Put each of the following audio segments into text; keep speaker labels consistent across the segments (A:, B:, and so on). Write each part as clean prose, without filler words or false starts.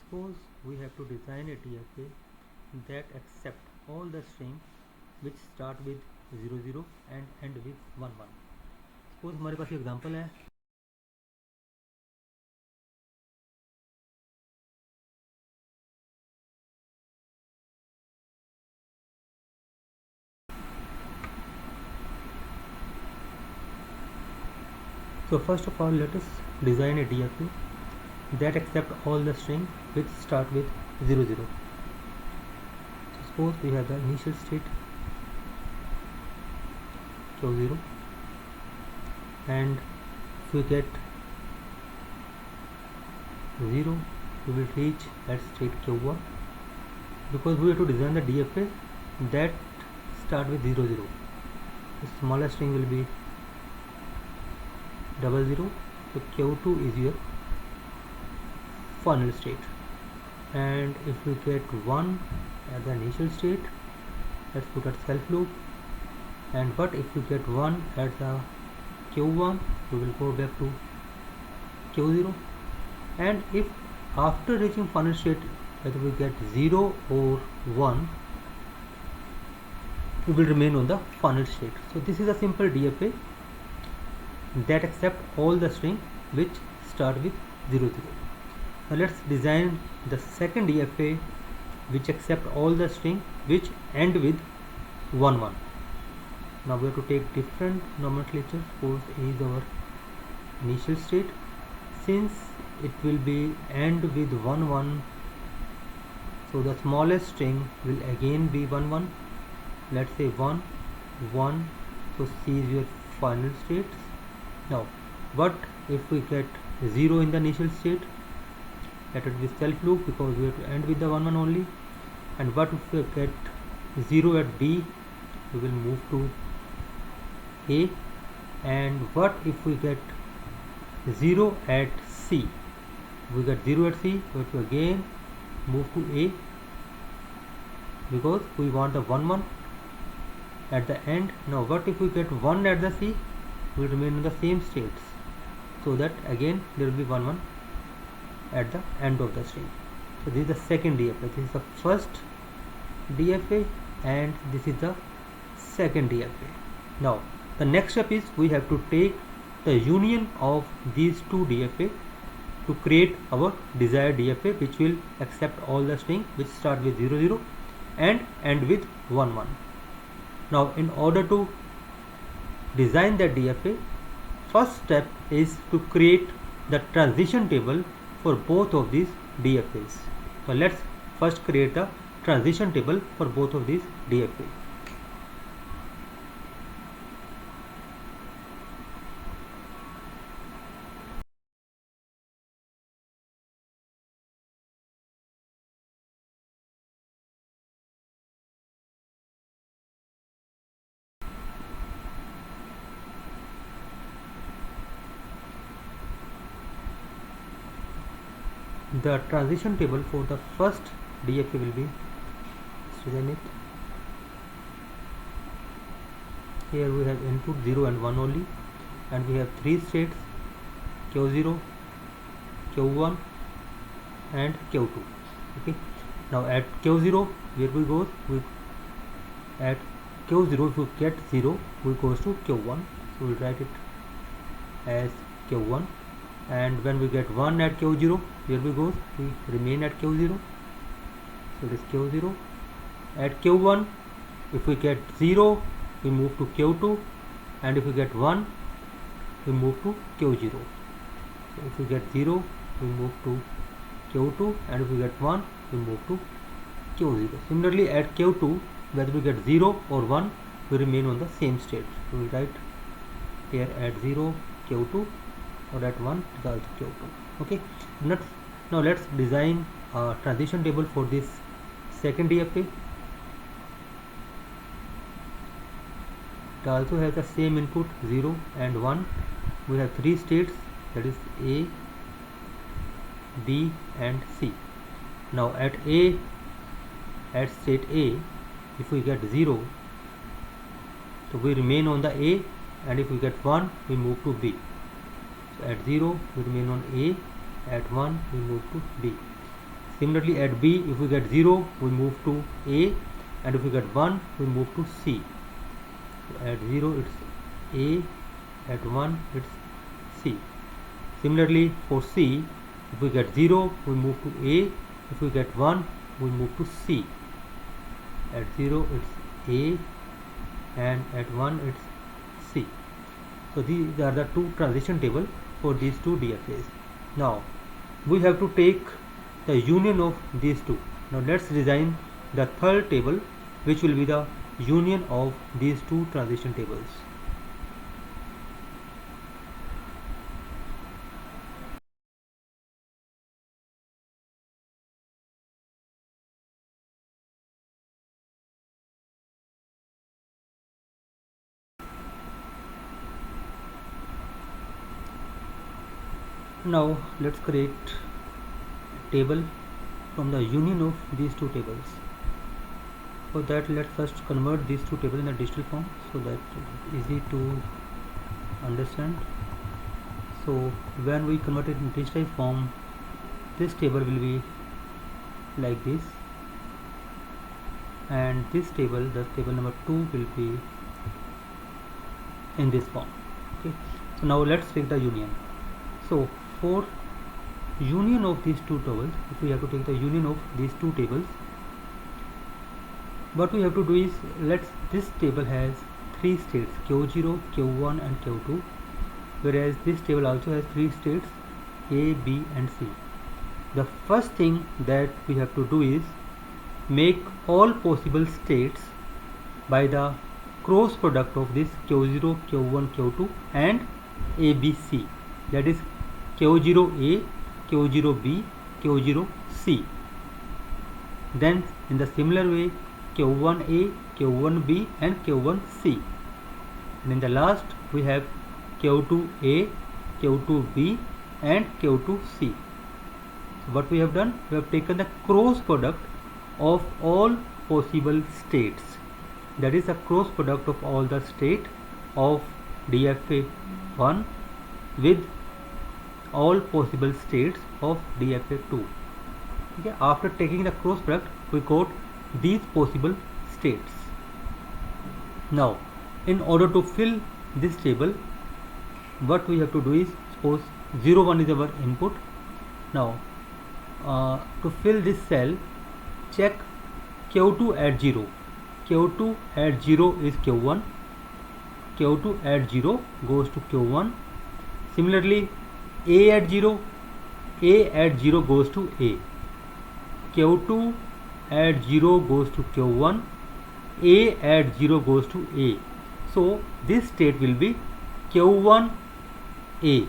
A: Suppose we have to design a DFA that accept all the string which start with 00 and end with 11. Suppose हमारे पास example है. So first of all, let us design a DFA that accept all the string which start with 00. So suppose we have the initial state q0, and if we get 0, we will reach at state q1, because we have to design the DFA that start with 00. The smallest string will be 00, so q2 is your final state. And if we get 1 at the initial state, let's put at self loop. And but if we get 1 at the q1, we will go back to q0. And if after reaching final state whether we get 0 or 1, we will remain on the final state. So this is a simple DFA that accept all the string which start with 00. Now let's design the second DFA which accept all the string which end with 11. Now we have to take different nomenclature. Suppose A is our initial state. Since it will be end with 11, so the smallest string will again be 11. Let's say 1 1, so C is your final state. Now what if we get 0 in the initial state? Let it be self loop, because we have to end with the 11 only. And what if we get 0 at B? We will move to A. And what if we get 0 at C? We get 0 at C, we have to again move to A, because we want the 1 1 at the end. Now what if we get 1 at the C? We remain in the same states, so that again there will be 1 1 at the end of the string. So this is the second DFA. This is the first DFA and this is the second DFA. Now the next step is we have to take the union of these two DFA to create our desired DFA, which will accept all the string which start with 00 and end with 11. Now in order to design that DFA, first step is to create the transition table for both of these DFAs. So let's first create the transition table for both of these DFA. The transition table for the first DFA will be, let's design it. Here we have input 0 and 1 only, and we have 3 states q0, q1 and q2. Okay, now at q0 where we go, we at q0 if we get 0 we goes to q1, so we'll write it as q1. And when we get 1 at q0, here we go, we remain at q0, so it is q0. At q1 if we get 0 we move to q2, and if we get 1 we move to q0. So if we get 0 we move to q2, and if we get 1 we move to q0. Similarly at q2 whether we get 0 or 1 we remain on the same state, so we write here at 0 q2 or at 1 is also q2. Okay, now let's design a transition table for this second DFA. It also has the same input 0 and 1. We have 3 states, that is A, B and C. Now at state A, if we get 0, so we remain on the A, and if we get 1 we move to B. So at 0 we remain on A, at 1 we move to B. Similarly at B, if we get 0, we move to A, and if we get 1, we move to C. So at 0 it's A, at 1 it's C. Similarly for C, if we get 0, we move to A, if we get 1, we move to C. At 0 it's A, and at 1 it's C. So these are the two transition tables for these two DFAs. Now we have to take the union of these two. Now let's design the third table, which will be the union of these two transition tables. Now let's create a table from the union of these two tables. For that, let's first convert these two tables in a digital form so that it's easy to understand. So when we convert it in digital form, this table will be like this, and this table, the table number 2, will be in this form. Okay, so now let's take the union. So for union of these two tables, if we have to take the union of these two tables, what we have to do is, this table has 3 states, Q0, Q1 and Q2, whereas this table also has 3 states, A, B and C. The first thing that we have to do is make all possible states by the cross product of this Q0, Q1, Q2 and ABC, that is Q0A, Q0B, Q0C. Then in the similar way, Q1A, Q1B and Q1C. And in the last we have Q2A, Q2B and Q2C. So what we have done, we have taken the cross product of all possible states, that is the cross product of all the state of DFA1 with all possible states of DFA2. Okay, after taking the cross product, we got these possible states. Now in order to fill this table, what we have to do is, suppose 0, 1 is our input. Now to fill this cell, check Q2 at 0. Q2 at 0 is Q1. Q2 at 0 goes to Q1. Similarly A at 0, A at 0 goes to A. Q2 at 0 goes to Q1, A at 0 goes to A. So this state will be Q1A,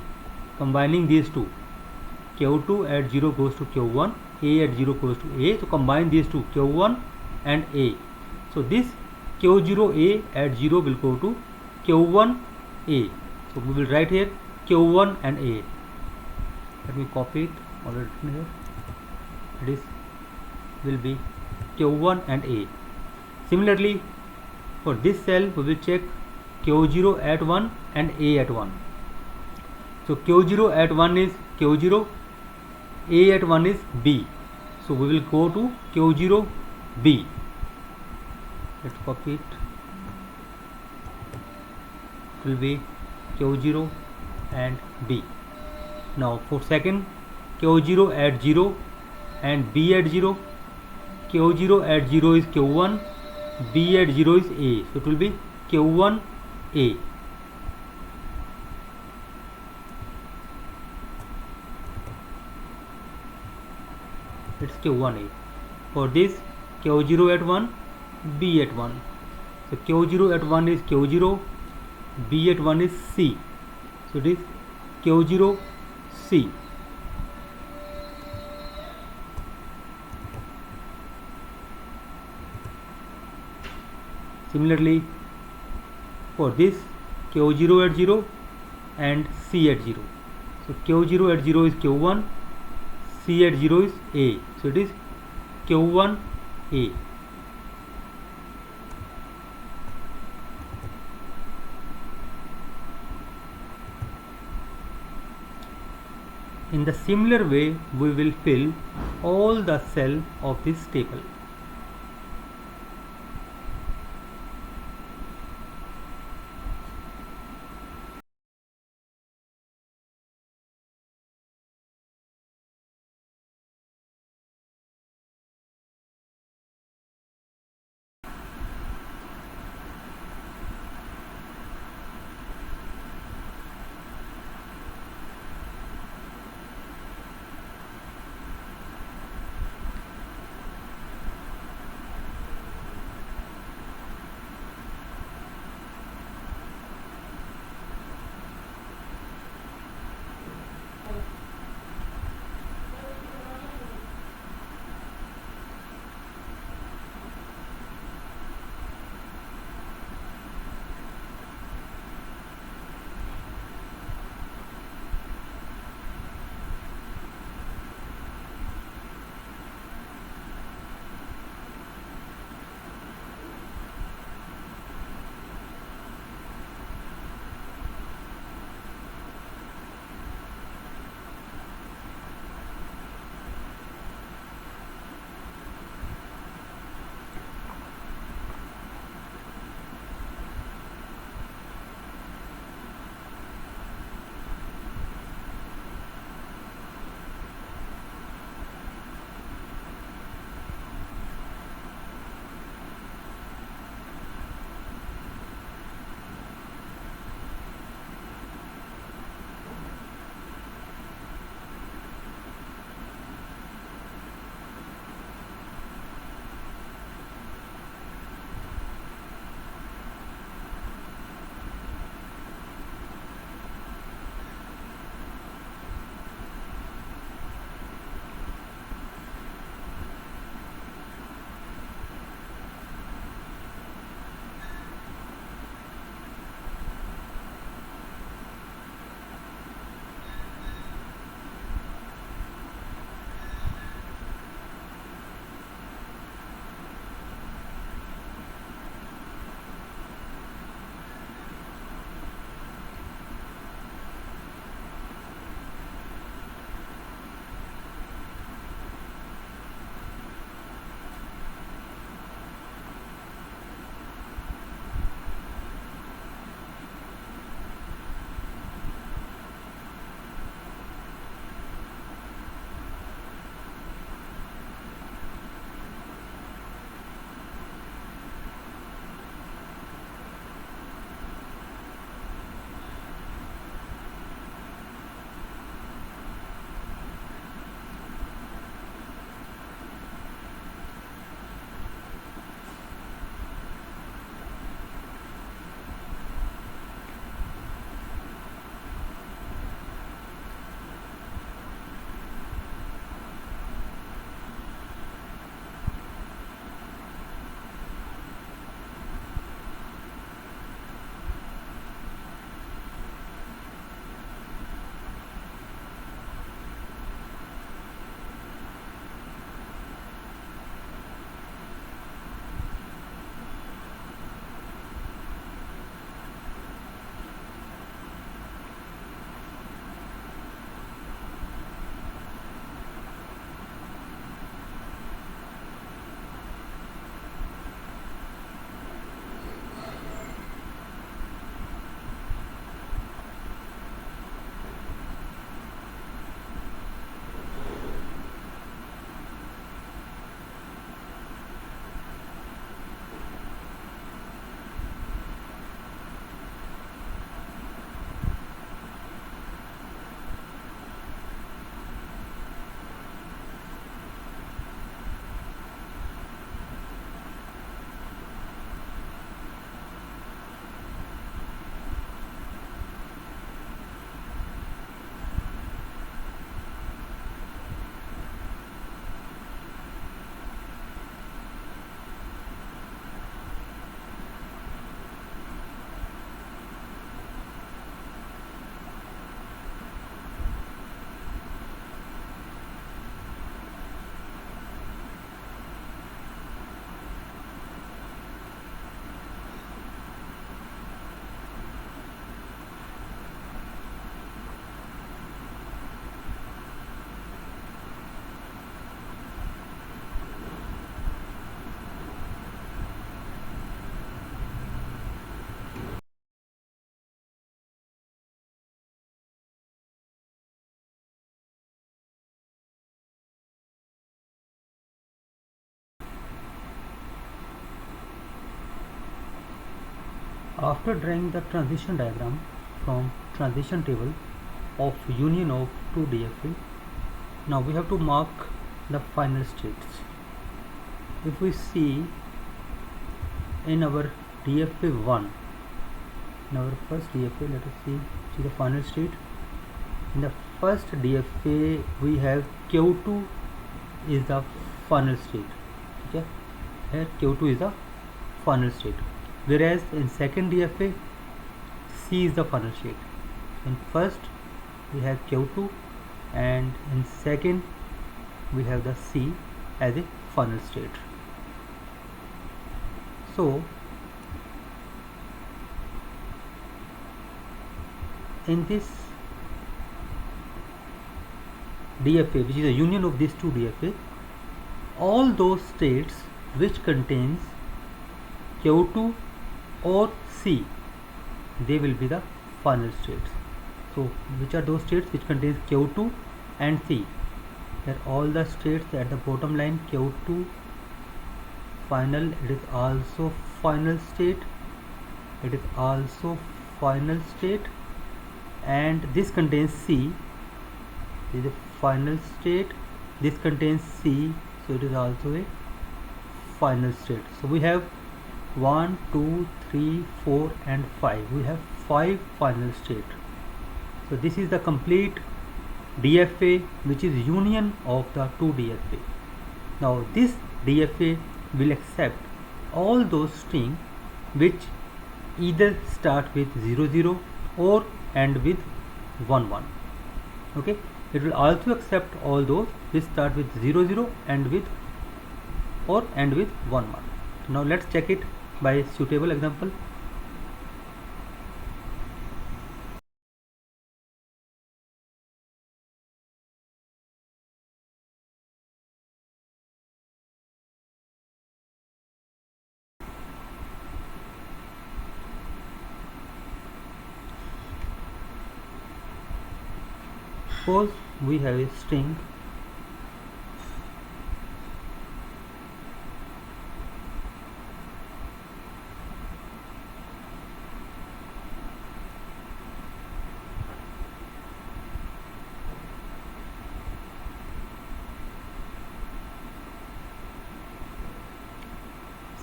A: combining these two. Q2 at 0 goes to Q1, A at 0 goes to A. So combine these two, Q1 and A. So this Q0A at 0 will go to Q1A. So we will write here Q1 and A. Let me copy it already here. This will be Q1 and A. Similarly for this cell, we will check Q0 at 1 and A at 1. So Q0 at 1 is Q0, A at 1 is B. So we will go to Q0B. Let's copy it. It will be Q0 and B. Now for second, Q0 at 0 and B at 0. Q0 at 0 is Q1, B at 0 is A. So it will be Q1A. It's Q1A. For this, Q0 at 1, B at 1. So Q0 at 1 is Q0, B at 1 is C. So it is Q0C. Similarly for this, Q0 at 0 and C at 0. So Q0 at 0 is Q1, C at 0 is A. So it is Q1A. In the similar way, we will fill all the cell of this table. After drawing the transition diagram from transition table of union of two DFA, now we have to mark the final states. If we see in our DFA1, in our first DFA, let us see the final state. In the first DFA we have Q2 is the final state. Okay, here Q2 is the final state, whereas in second DFA C is the final state. In first we have Q2 and in second we have the C as a final state. So in this DFA, which is a union of these two DFA, all those states which contains Q2 or C, they will be the final states. So which are those states which contains Q2 and C? Here all the states at the bottom line, Q2 final, it is also final state, it is also final state, and this contains C, this is a final state, this contains C, so it is also a final state. So we have 1, 2, 3, 4 and 5. We have 5 final states. So this is the complete DFA, which is union of the two DFA. Now this DFA will accept all those strings which either start with 0 0 or end with 1 1. Okay, it will also accept all those which start with 0 0 and with or end with 1 1. Now let's check it by a suitable example. Suppose we have a string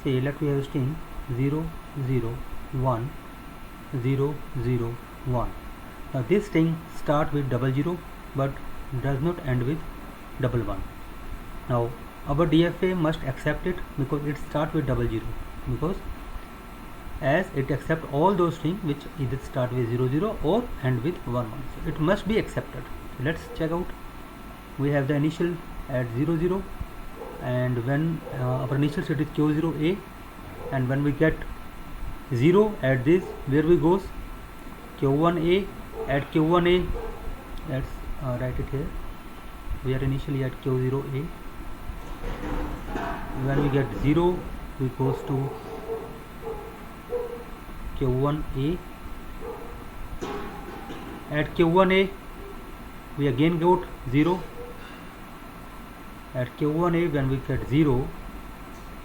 A: say let we have a string 0 0 1 0 0 1. Now this string start with 00 but does not end with 11. Now our DFA must accept it because it starts with 00, because as it accepts all those strings which either start with 00 or end with 11, so it must be accepted. So let's check out. We have the initial at 00, and when our initial state is Q0A, and when we get 0 at this, where we goes Q1A. At Q1A, let's write it here. We are initially at Q0A. When we get 0, we goes to Q1A. At Q1A, we again got 0. At Q1A, when we get 0,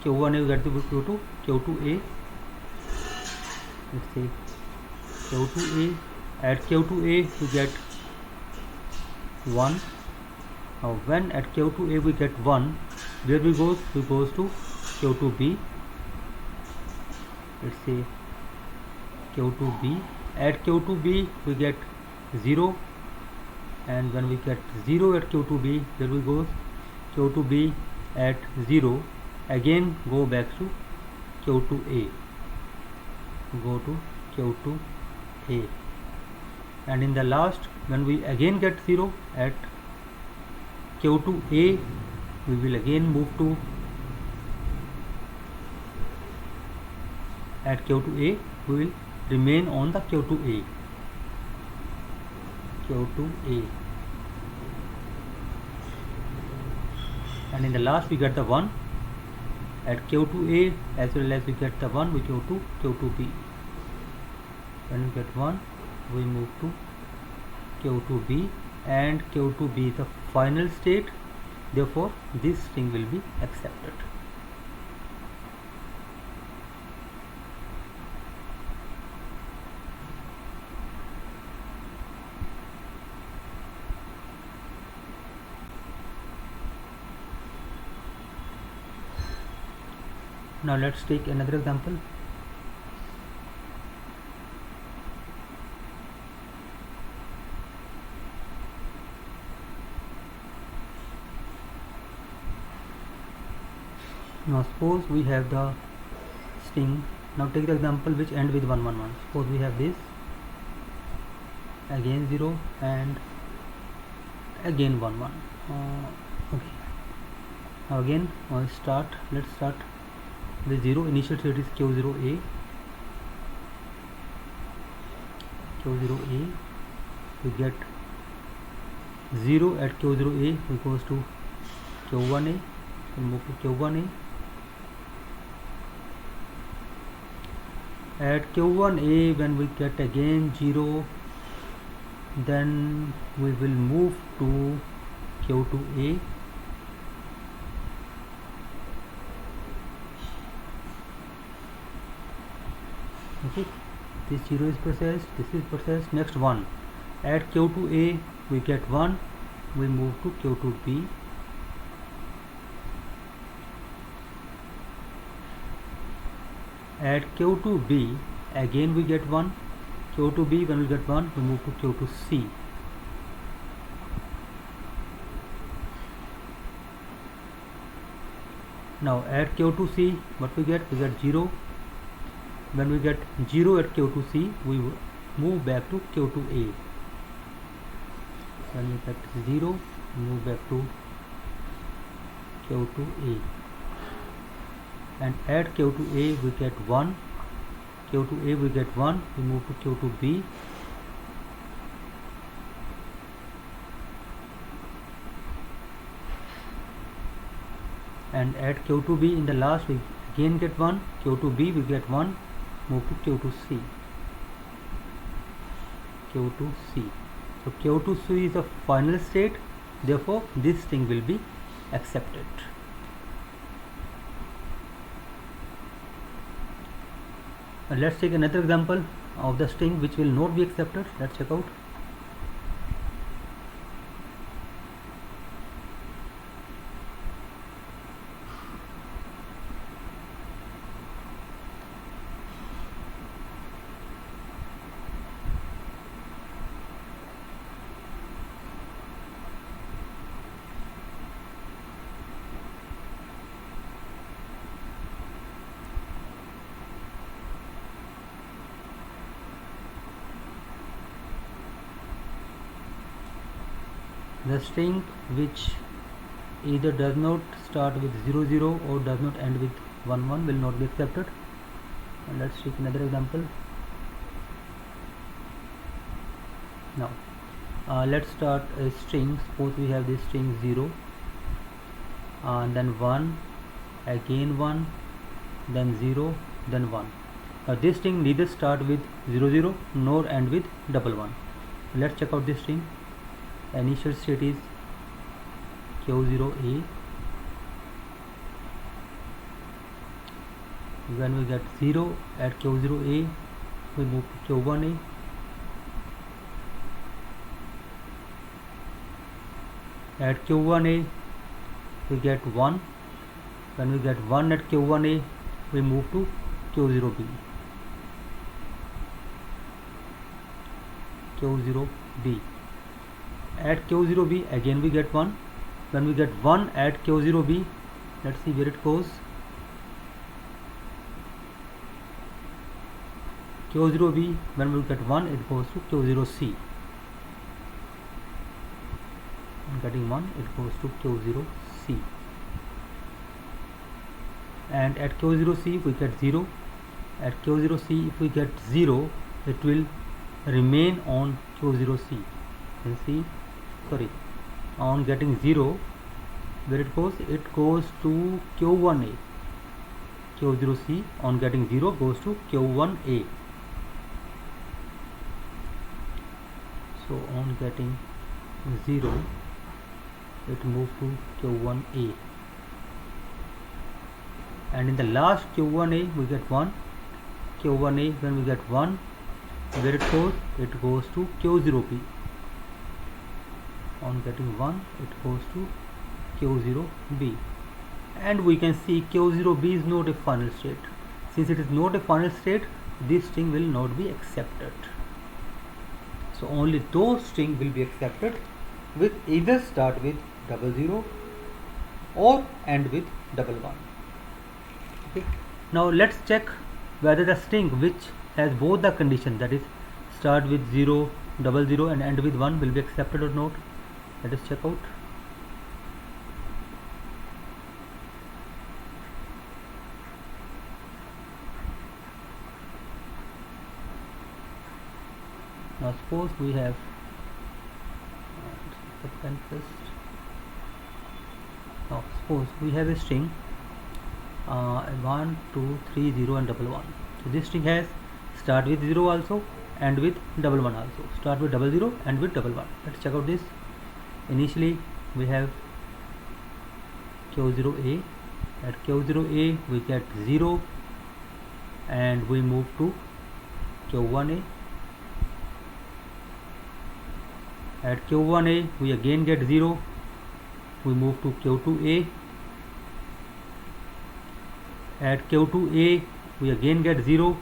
A: Q1A we get to go to Q2A. Let's say Q2A. At Q2A we get 1. Now when at Q2A we get 1, where we goes? We goes to Q2B. Let's say Q2B. At Q2B we get 0, and when we get 0 at Q2B, where we goes? Q2B at 0. Again go back to Q2A. Go to Q2A. And in the last, when we again get 0 at Q2A, we will again move to at Q2A, we will remain on the Q2A. And in the last we get the 1 at Q2A, as well as we get the 1 we go to Q2B. When we get 1, we move to Q2B, and Q2B is the final state, therefore this string will be accepted. Now let's take another example. Now suppose we have the string. Now take the example which end with 111. Suppose we have this, again 0 and again 11. Okay. Now again let's start with 0. Initial state is Q0A. Q0A, we get 0 at Q0A, we goes to Q1A, we move to Q1A. At Q1A, when we get again 0, then we will move to Q2A. Okay, this 0 is processed, this is processed. Next one, at Q2A we get 1, we move to Q2B. At Q2B again we get 1, Q2B when we get 1 we move to Q2C. Now at Q2C what we get 0. When we get 0 at Q2C, we move back to Q2A. When we get 0, move back to Q2A. And at Q2A we get 1. Q2A we get 1, we move to Q2B. And at Q2B in the last we again get 1. Q2B we get 1. Move to Q2C. Q2C. So Q2C is the final state, therefore this string will be accepted. Let's take another example of the string which will not be accepted. Let's check out. The string which either does not start with 00 or does not end with 11 will not be accepted. And let's take another example. Now let's start a string. Suppose we have this string 0 and then 1, again 1, then 0, then 1. Now this string neither start with 00 nor end with 11. Let's check out this string. Initial state is Q0A. When we get 0 at Q0A, we move to Q1A. At Q1A, we get 1. When we get 1 at Q1A, we move to Q0B. Q0B. At Q0B again we get 1. When we get 1 at Q0B, let's see where it goes. Q0B, when we get 1, it goes to Q0C. Getting 1, it goes to Q0C. And at Q0C we get 0. At Q0C if we get 0, it will remain on Q0C. You can see, on getting 0, where it goes to Q1A. Q0C on getting 0 goes to Q1A. So on getting 0, it moves to Q1A. And in the last Q1A we get 1. Q1A, when we get 1, where it goes to Q0B. On getting 1, it goes to Q0B. and we can see Q0B is not a final state. Since it is not a final state, this string will not be accepted. So only those string will be accepted with either start with 00 or end with 11. Okay. Now let's check whether the string which has both the condition, that is start with 0, 00 and end with 1, will be accepted or not. Let us check out. Now suppose we have now suppose we have a string 1, 2, 3, 0 and 11. So this string has start with 0 also, end with 11 also. Start with 00, end with 11. Let's check out this. Initially we have Q0A. At Q0A we get 0 and we move to Q1A. At Q1A we again get 0, we move to Q2A. At Q2A we again get 0,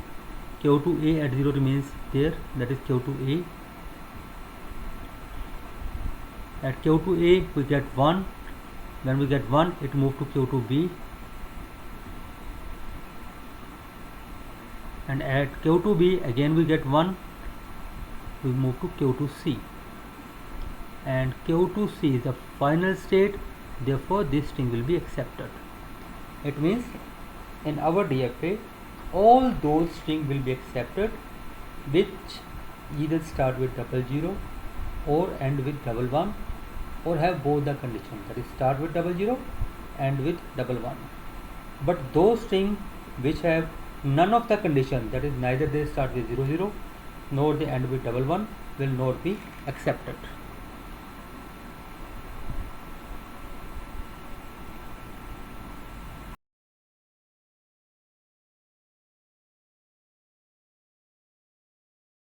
A: Q2A at 0 remains there, that is Q2A. At Q2A we get 1, when we get 1 it moves to Q2B, and at Q2B again we get 1, we move to Q2C, and Q2C is the final state, therefore this string will be accepted. It means in our DFA all those strings will be accepted which either start with 00 or end with 11 or have both the conditions, that is start with 00, end with 11. But those strings which have none of the condition, that is neither they start with 00 nor they end with 11, will not be accepted.